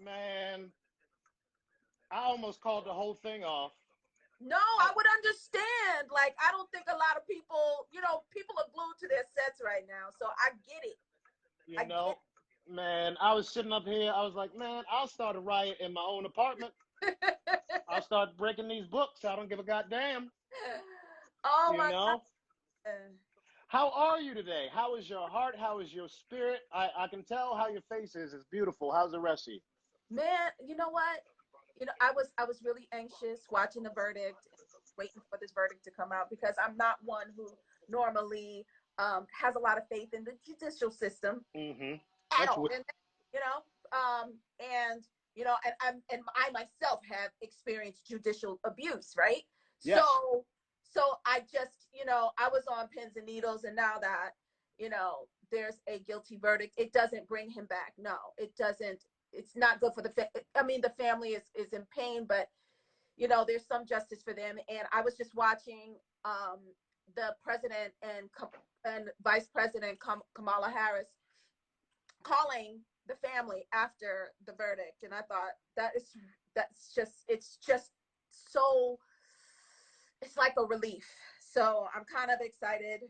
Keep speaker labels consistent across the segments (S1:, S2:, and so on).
S1: Man, I almost called the whole thing off.
S2: No,
S1: I,
S2: I would understand. Like, I don't think a lot of people, people are glued to their sets right now. So I get it.
S1: you
S2: I get
S1: know, man, I was sitting up here. I was like, man, I'll start a riot in my own apartment.
S2: it.
S1: I'll start breaking these books. I don't give a goddamn.
S2: Oh
S1: You
S2: my
S1: know.
S2: God.
S1: How are you today? How is your heart? How is your spirit? I can tell how your face is. It's beautiful. How's the rest of you?
S2: Man, you know what? I was really anxious watching the verdict, waiting for this verdict to come out because I'm not one who normally has a lot of faith in the judicial system
S1: Mm-hmm.
S2: at
S1: That's
S2: all.
S1: what.
S2: And I myself have experienced judicial abuse, right?
S1: Yes.
S2: So I just, I was on pins and needles, and now that, there's a guilty verdict, it doesn't bring him back. No, it doesn't. It's not good for I mean, the family is in pain, but there's some justice for them. And I was just watching the president and Vice President Kamala Harris calling the family after the verdict, and I thought it's just so, it's like a relief. So I'm kind of excited.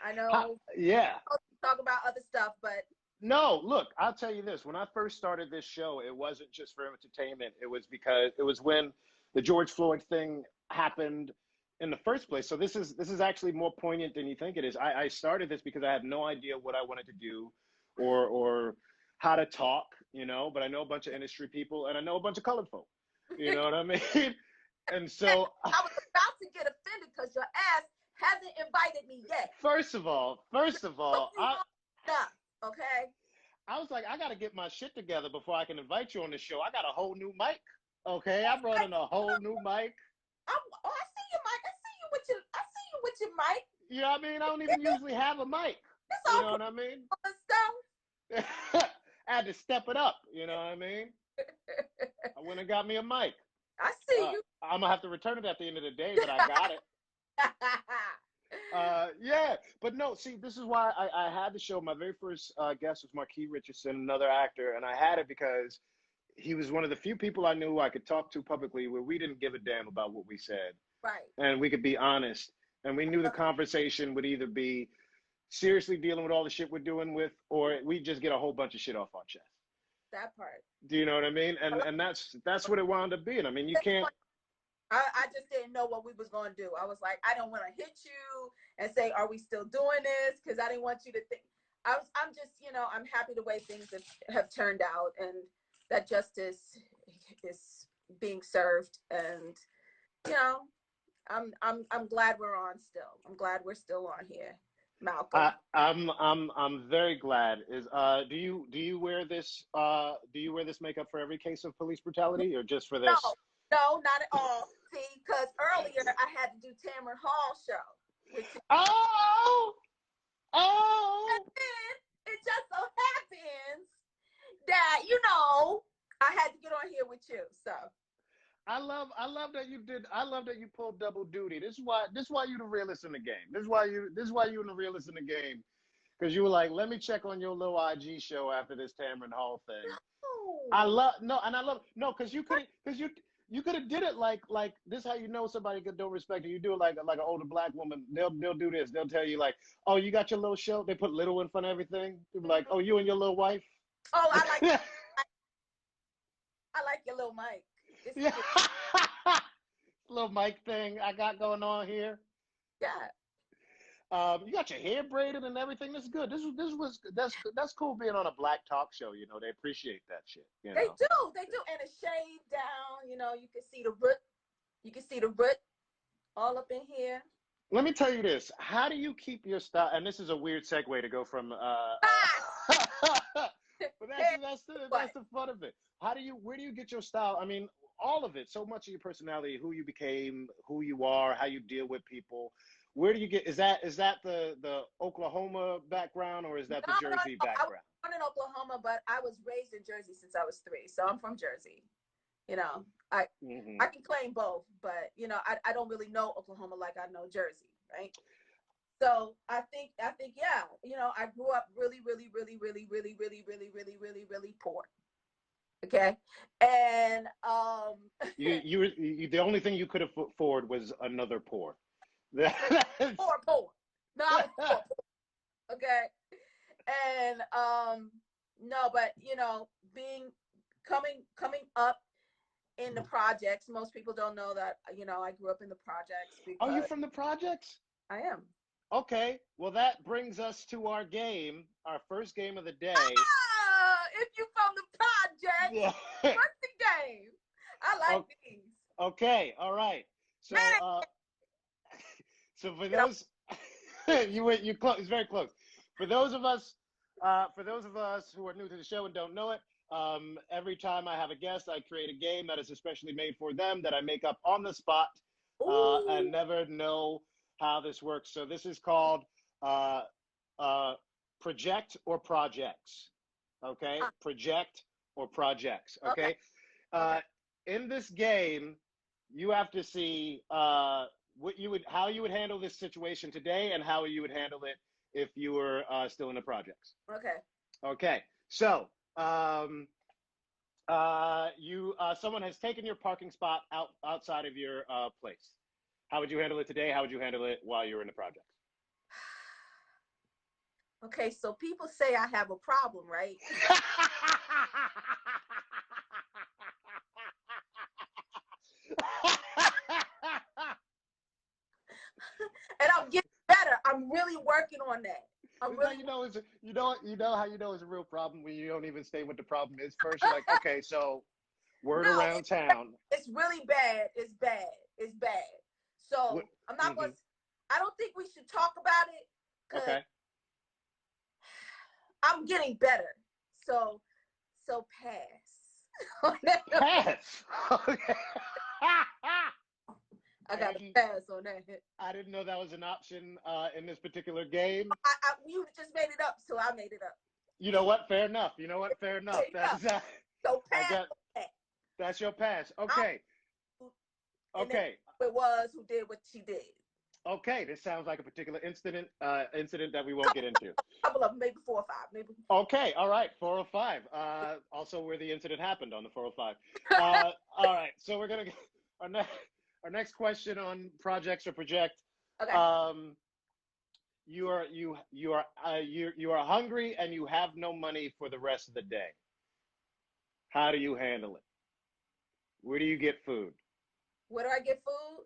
S2: I know
S1: Yeah.
S2: we'll talk about other stuff, but
S1: No, look, I'll tell you this. When I first started this show, it wasn't just for entertainment. It was because it was when the George Floyd thing happened in the first place. So this is actually more poignant than you think it is. I started this because I had no idea what I wanted to do or how to talk, but I know a bunch of industry people and I know a bunch of colored folk. You know what I mean? And so
S2: I was about to get offended because your ass hasn't invited me yet.
S1: first of all,
S2: You want stuff, okay?
S1: I was like, I got to get my shit together before I can invite you on the show. I got a whole new mic. Okay, I brought in a whole new mic.
S2: I see you, Mike. I see you with your mic.
S1: You know what I mean? I don't even usually have a mic.
S2: It's
S1: You
S2: all
S1: know what I mean?
S2: and stuff.
S1: I had to step it up. You know what I mean? I went and got me a mic.
S2: I see you.
S1: I'm gonna have to return it at the end of the day, but I got it. Yeah, but no, see, this is why I had the show. My very first guest was Marquis Richardson, another actor, and I had it because he was one of the few people I knew I could talk to publicly where we didn't give a damn about what we said,
S2: Right.
S1: and we could be honest, and we knew the conversation would either be seriously dealing with all the shit we're doing with, or we just get a whole bunch of shit off our chest.
S2: That part.
S1: Do you know what I mean? And that's what it wound up being. I mean, you can't.
S2: I just didn't know what we was going to do. I was like, I don't want to hit you and say, are we still doing this? Because I didn't want you to think. I'm just, I'm happy the way things have turned out, and that justice is being served. And, you know, I'm glad we're on still. I'm glad we're still on here, Malcolm.
S1: I'm very glad. Do you wear this makeup for every case of police brutality or just for
S2: No,
S1: this?
S2: no, not at all. See, because earlier I had to do Tamron Hall show, which is,
S1: Oh,
S2: and
S1: oh.
S2: then it just so happens that I had to get on here with you. So
S1: I love that you did. I love that you pulled double duty. This is why you the realest in the game. This is why you in the realest in the game. Because you were like, let me check on your little IG show after this Tamron Hall thing. I
S2: oh,
S1: love no, and I love no, because you could have did it like this. How you know somebody don't respect you? You do it like an older black woman. They'll do this. They'll tell you like, oh, you got your little show. They put little in front of everything. They'll be like, oh, you and your little wife.
S2: oh, I like your little mic. This is
S1: Yeah,
S2: good.
S1: little mic thing I got going on here.
S2: Yeah,
S1: You got your hair braided and everything. That's good. That's cool being on a black talk show. They appreciate that shit.
S2: they do, and a shade down. You can see the root. You can see the root all up in here.
S1: Let me tell you this. How do you keep your style? And this is a weird segue to go from,
S2: Ah,
S1: but that's
S2: what?
S1: the fun of it. Where do you get your style? I mean, all of it. So much of your personality, who you became, who you are, how you deal with people. Where do you get? Is that the Oklahoma background or is that the
S2: No, no, no.
S1: Jersey
S2: I was
S1: background?
S2: born in Oklahoma, but I was raised in Jersey since I was 3. So I'm from Jersey. I
S1: Hmm.
S2: I can claim both, but I don't really know Oklahoma like I know Jersey, right? So I think yeah, I grew up really, really, really, really, really, really, really, really, really, really poor. Okay. And
S1: the only thing you could afford was another pour.
S2: poor. No, I was poor. Okay. And no, but you know, coming up in the projects, most people don't know that, you know, I grew up in the projects
S1: Are you
S2: because
S1: from the projects?
S2: I am.
S1: Okay, well that brings us to our game, our first game of the day.
S2: If you from the project,
S1: Yeah.
S2: what's the game? I like these.
S1: Okay, all right. So,
S2: Man,
S1: so for
S2: you know,
S1: those, you close. It's very close. For those of us, who are new to the show and don't know it, every time I have a guest, I create a game that is especially made for them that I make up on the spot, and never know how this works. So this is called uh, project or projects. Okay, project or projects. Okay.
S2: Okay.
S1: In this game, you have to see how you would handle this situation today and how you would handle it if you were still in the projects.
S2: Okay.
S1: Okay. So someone has taken your parking spot outside of your place. How would you handle it today? How would you handle it while you were in the projects?
S2: Okay, so people say I have a problem, right? And I'm getting better. I'm really working on that. I'm really
S1: you know how you know it's a real problem when you don't even say what the problem is first. You're like, okay, so word
S2: no,
S1: around town.
S2: It's really bad. It's bad. It's bad. So
S1: What,
S2: I'm not going. I don't think we should talk about it because
S1: okay.
S2: I'm getting better. So pass.
S1: Pass. Okay.
S2: I got to pass on that.
S1: I didn't know that was an option in this particular game.
S2: You just made it up, so I made it up.
S1: You know what? Fair enough. Fair enough.
S2: So pass.
S1: That's your pass. Okay. Okay.
S2: It was who did what she did.
S1: Okay. This sounds like a particular incident that we won't get into.
S2: A couple of them, maybe 4 or 5. Maybe.
S1: Okay. All right. 405. Also where the incident happened on the 405. All right. So we're gonna get our next question on projects or project.
S2: Okay.
S1: You are hungry and you have no money for the rest of the day. How do you handle it? Where do you get food?
S2: Where do I get food?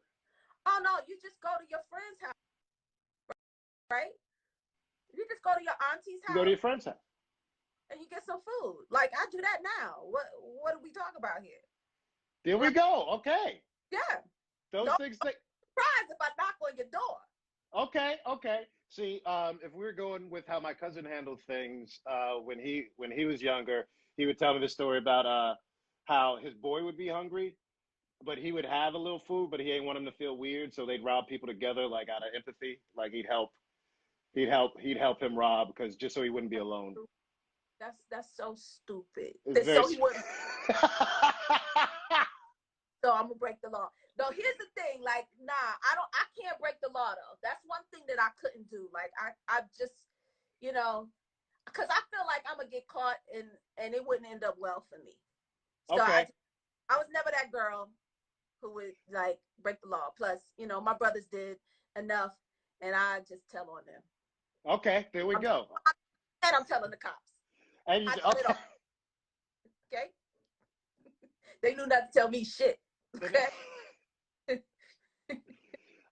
S2: Oh no, you just go to your friend's house, right? You just go to your auntie's house.
S1: You go to your friend's house.
S2: And you get some food. Like I do that now. What do we talk about here?
S1: There we go. Okay.
S2: Yeah.
S1: Those things.
S2: Surprise if I knock on your door.
S1: Okay. See, if we were going with how my cousin handled things when he was younger, he would tell me the story about how his boy would be hungry, but he would have a little food, but he didn't want him to feel weird, so they'd rob people together, like out of empathy. Like he'd help him rob because just so he wouldn't be alone.
S2: That's so stupid.
S1: So
S2: he wouldn't. So I'm gonna break the law. No, here's the thing. Like, nah, I can't break the law though. That's one thing that I couldn't do. Like, I just, you know, because I feel like I'm gonna get caught and it wouldn't end up well for me. So
S1: okay.
S2: I was never that girl who would like break the law. Plus, you know, my brothers did enough, and I just tell on them.
S1: Okay, there we go.
S2: And I'm telling the cops.
S1: And you okay.
S2: Okay. They knew not to tell me shit. Okay.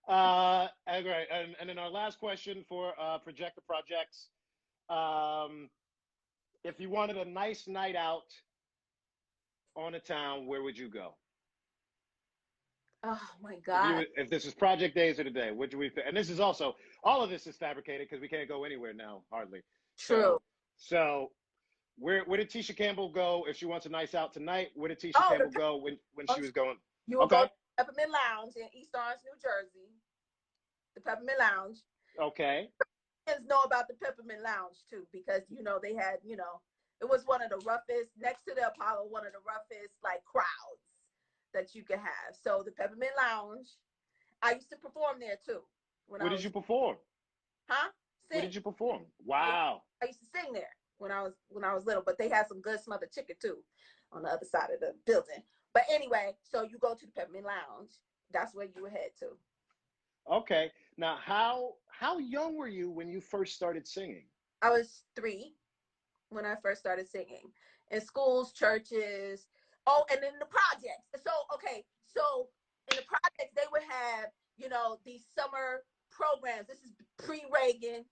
S1: Great. And then our last question for project the projects. If you wanted a nice night out on a town, where would you go?
S2: Oh my God.
S1: If this is project days of the day, would we? And this is also, all of this is fabricated because we can't go anywhere now, hardly.
S2: True.
S1: So where did Tisha Campbell go if she wants a nice out tonight? Where did Tisha Campbell go when she was going?
S2: You will go to Peppermint Lounge in East Orange, New Jersey. The Peppermint Lounge.
S1: Okay.
S2: Kids know about the Peppermint Lounge too, because you know they had, you know, it was one of the roughest, next to the Apollo, one of the roughest like crowds that you could have. So the Peppermint Lounge, I used to perform there too.
S1: Where did you perform?
S2: Huh?
S1: Where did you perform? Wow.
S2: I used to sing there when I was little, but they had some good smothered chicken too. on the other side of the building. But anyway, so you go to the Peppermint Lounge. That's where you would head to.
S1: Okay. Now, how young were you when you first started singing?
S2: I was 3 when I first started singing in schools, churches. Oh, and in the projects. So, okay. So in the projects, they would have, you know, these summer programs. This is pre-Reagan.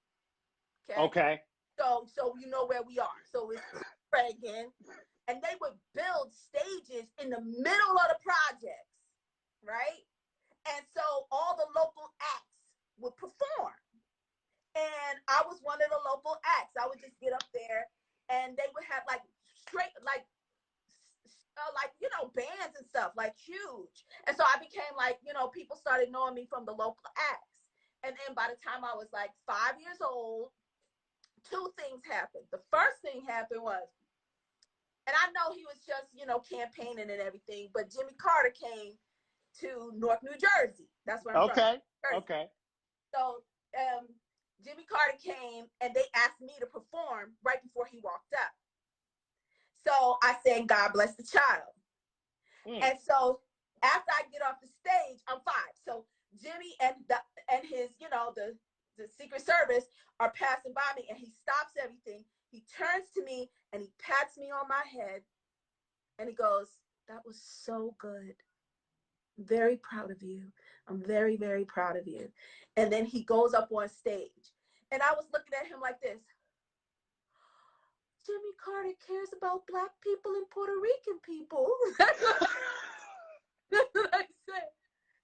S2: Okay.
S1: Okay.
S2: So you know where we are. So it's pre-Reagan. And they would build stages in the middle of the projects, right? And so all the local acts would perform. And I was one of the local acts. I would just get up there and they would have like straight, like you know, bands and stuff, like huge. And so I became like, you know, people started knowing me from the local acts. And then by the time I was like 5 years old, 2 things happened. The first thing happened was, and I know he was just, you know, campaigning and everything, but Jimmy Carter came to Newark, New Jersey. That's where I'm from.
S1: Okay.
S2: Jersey.
S1: Okay.
S2: So Jimmy Carter came and they asked me to perform right before he walked up. So I sang God Bless the Child. And so after I get off the stage, I'm 5. So Jimmy and his, you know, the Secret Service are passing by me and he stops everything. He turns to me and he pats me on my head and he goes, "That was so good. Very proud of you. I'm very, very proud of you." And then he goes up on stage. And I was looking at him like this. Jimmy Carter cares about Black people and Puerto Rican people. That's what I said.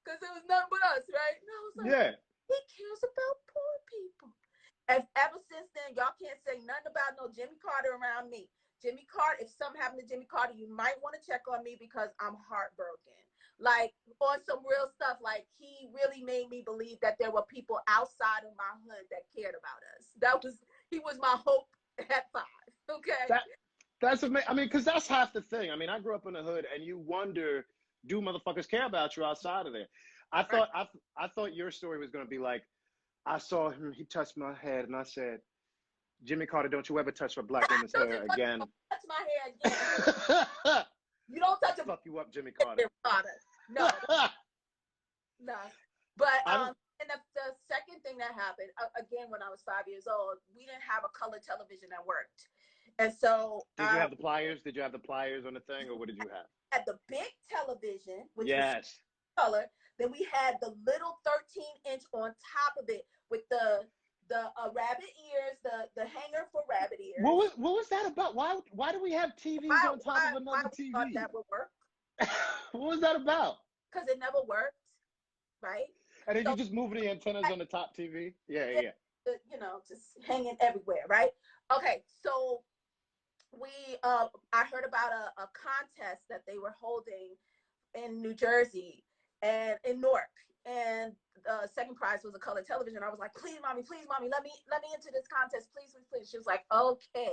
S2: Because it was nothing but us, right? And I was like,
S1: Yeah.
S2: he cares about poor people. And ever since then, y'all can't say nothing about no Jimmy Carter around me. Jimmy Carter, if something happened to Jimmy Carter, you might want to check on me because I'm heartbroken. Like, on some real stuff, like, he really made me believe that there were people outside of my hood that cared about us. He was my hope at 5. Okay.
S1: That's amazing. I mean, because that's half the thing. I mean, I grew up in the hood, and you wonder, do motherfuckers care about you outside of there? I thought your story was going to be like, I saw him, he touched my head, and I said, Jimmy Carter, don't you ever touch a Black woman's hair again.
S2: Touch my hair again. You don't touch a
S1: fuck you up, Jimmy Carter.
S2: No. No. But and the second thing that happened, again, when I was 5 years old, we didn't have a color television that worked. And so
S1: Did you have the pliers? Did you have the pliers on the thing, or what did you have?
S2: At the big television, which
S1: was
S2: color, then we had the little 13-inch on top of it with the rabbit ears, the hanger for rabbit ears.
S1: What was that about? Why do we have TVs on top of another TV?
S2: Thought that would work.
S1: What was that about?
S2: Because it never worked, right?
S1: And then you just move the antennas on the top TV? Yeah.
S2: You know, just hanging everywhere, right? Okay, so I heard about a contest that they were holding in New Jersey and in Newark, and the second prize was a color television. I was like, please, mommy, let me enter this contest, please. She was like, okay.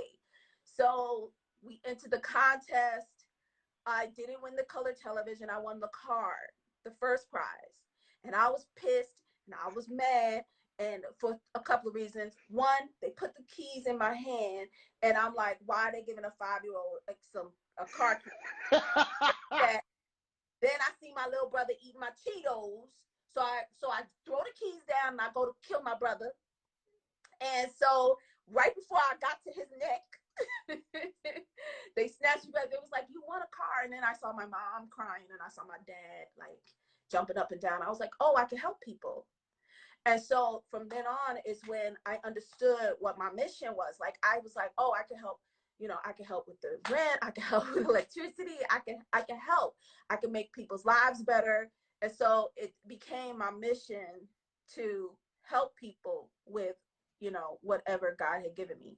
S2: So we entered the contest. I didn't win the color television. I won the card, the first prize. And I was pissed and I was mad, and for a couple of reasons. One, they put the keys in my hand, and I'm like, why are they giving a 5-year-old like a car key? Then I see my little brother eating my Cheetos. So I throw the keys down and I go to kill my brother. And so right before I got to his neck, they snatched me back. It was like, you want a car? And then I saw my mom crying and I saw my dad like jumping up and down. I was like, oh, I can help people. And so from then on is when I understood what my mission was. Like, I was like, oh, I can help. You know, I can help with the rent. I can help with electricity. I can help. I can make people's lives better. And so it became my mission to help people with, you know, whatever God had given me.